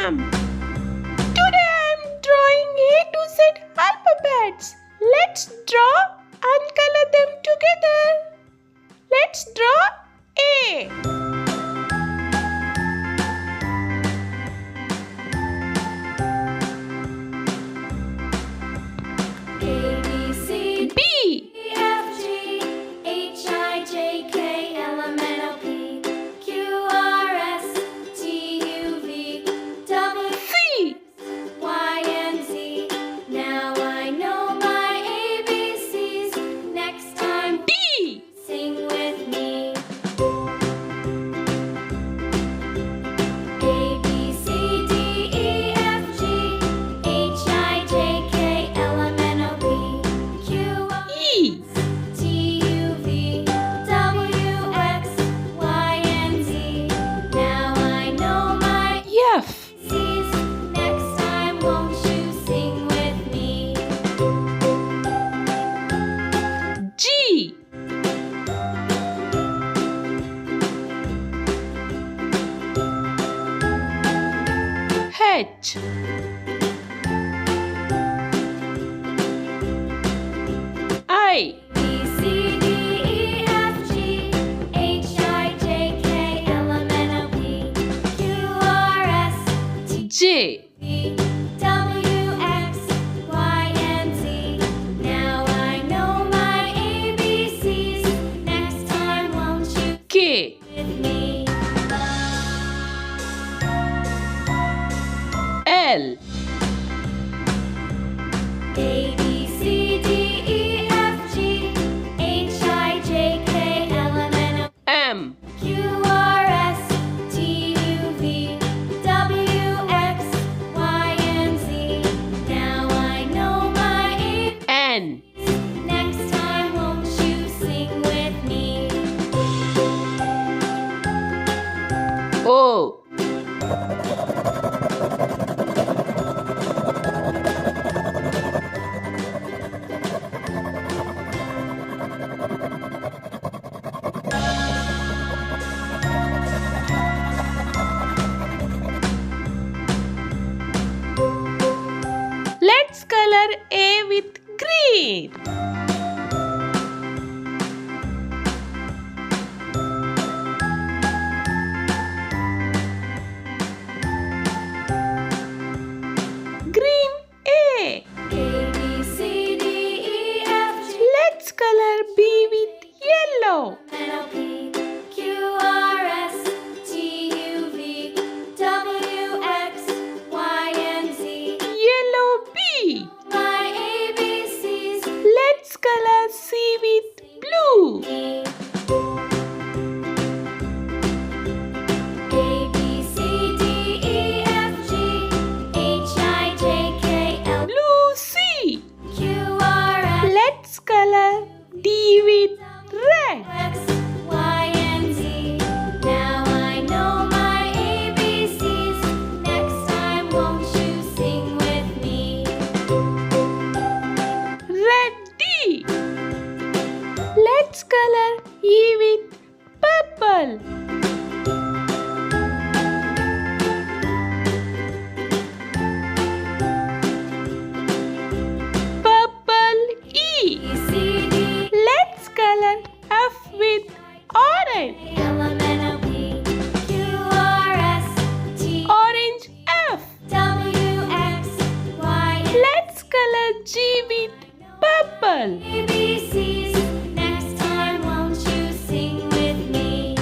M. Today I am drawing A to Z alphabets. Let's draw and color them together. Let's draw A. H. I. B, C, D, E, F, G, H, I, J, K, L, M, N, O, P, Q, R, S, T, J. V, W, X, Y, and Z. Now I know my ABCs. Next time, won't you K. with me? L. A, B, C, D, E, F, G, H, I, J, K, L, M, N, O, M. Q, R, S, T, U, V, W, X, Y, and Z. Now I know my N. ABCs. Next time, won't you sing with me? O. Let's color A with green. Green A. A, B, C, D, E, F, G, Let's color B with yellow. N, O, P, Q, R, S, T, U, V, W, X, Y, and Z. Yellow B. My ABCs. Let's color C with blue. A, B, C, D, E, F, G, H, I, J, K, L, Blue C. Q, R, S, Let's color D with red. X, Y, and Z. Now I know my ABCs. Next time, won't you sing with me? Red D. Let's color E with purple. Purple E. B, C, D, Let's color F with orange. L, M, N, O, P, Q, R, S, T, Orange F. W, X, Y, and Let's color G with purple. ABCs. Next time, won't you sing with me?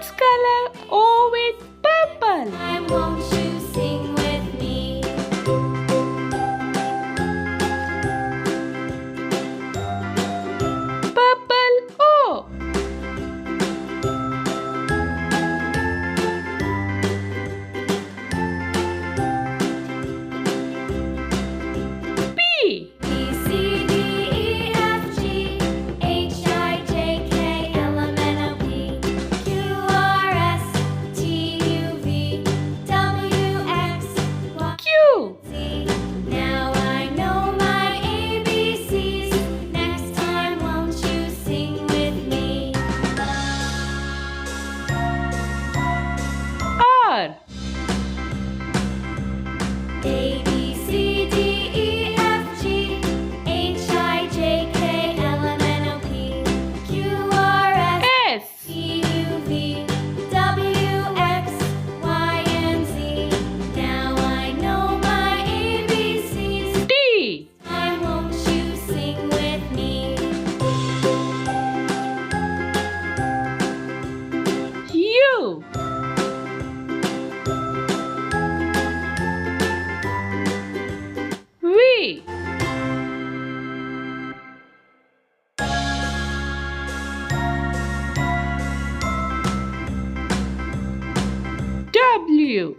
Let's color O with purple. Time won't you sing with me? Purple O. P. B, C, D, E, F, G, H, I, J, K, L, M, N, O, P, Q, R, S, T, U, V, W, X, Y, Q. Z. Now I know my ABCs. Next time, won't you sing with me? R. A, B, C, D, E, F, G, H, I, J, K, L, M, N, O, P, Q, R, S, S. T, U, V, W, X, Y, and Z. Now I know my ABCs. T. Why won't you sing with me? U. V. W.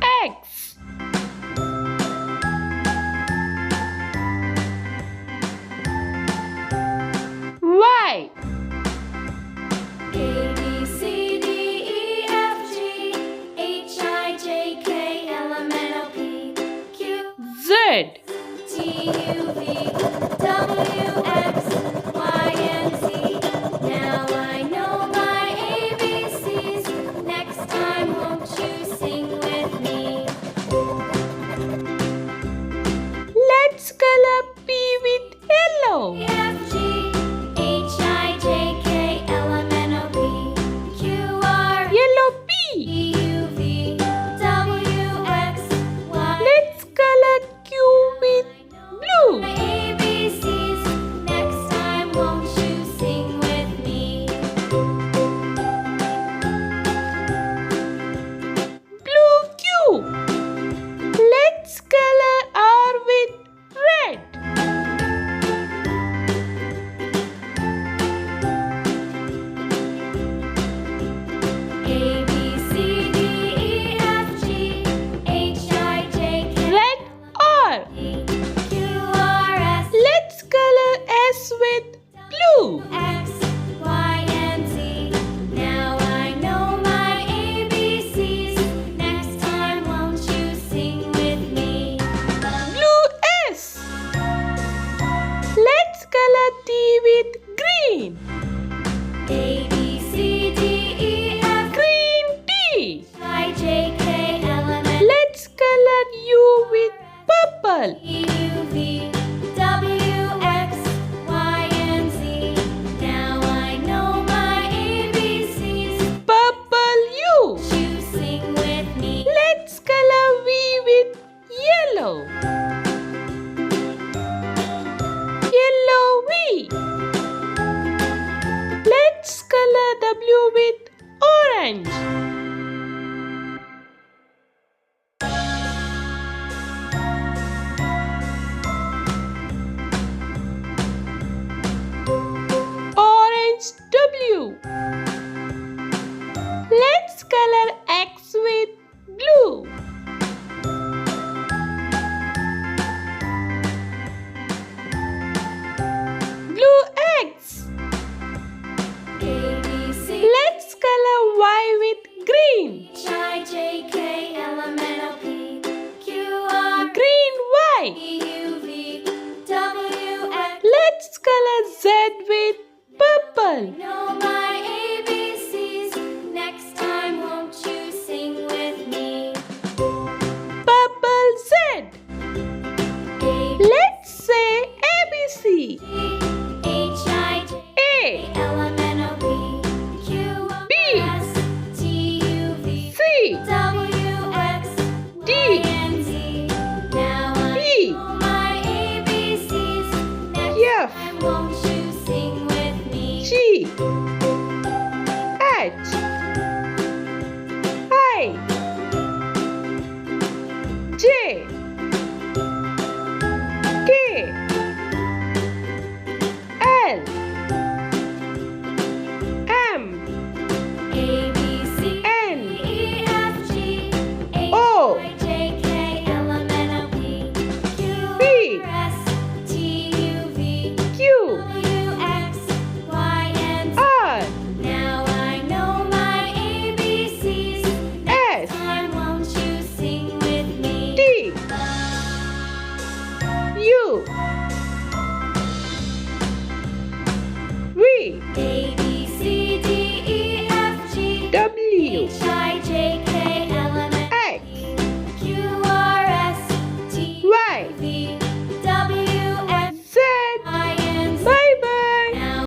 X. Y. A, B, C, D, E, F, G, H, I, J, K, L, M, N, O, P, Q, Z. T, U, V, W, X, Y, and Z. Now I know my ABCs. Next time, won't you sing with me? Let's color P with yellow. F, G, H, I, J, K, L, M, N, O, P, Q, R, Yellow P. E, U, V, W, X, Y. Let's color Q with blue. My ABCs. Next time, won't you sing with me? Blue Q. Let's color R with red. won't you sing with me? G.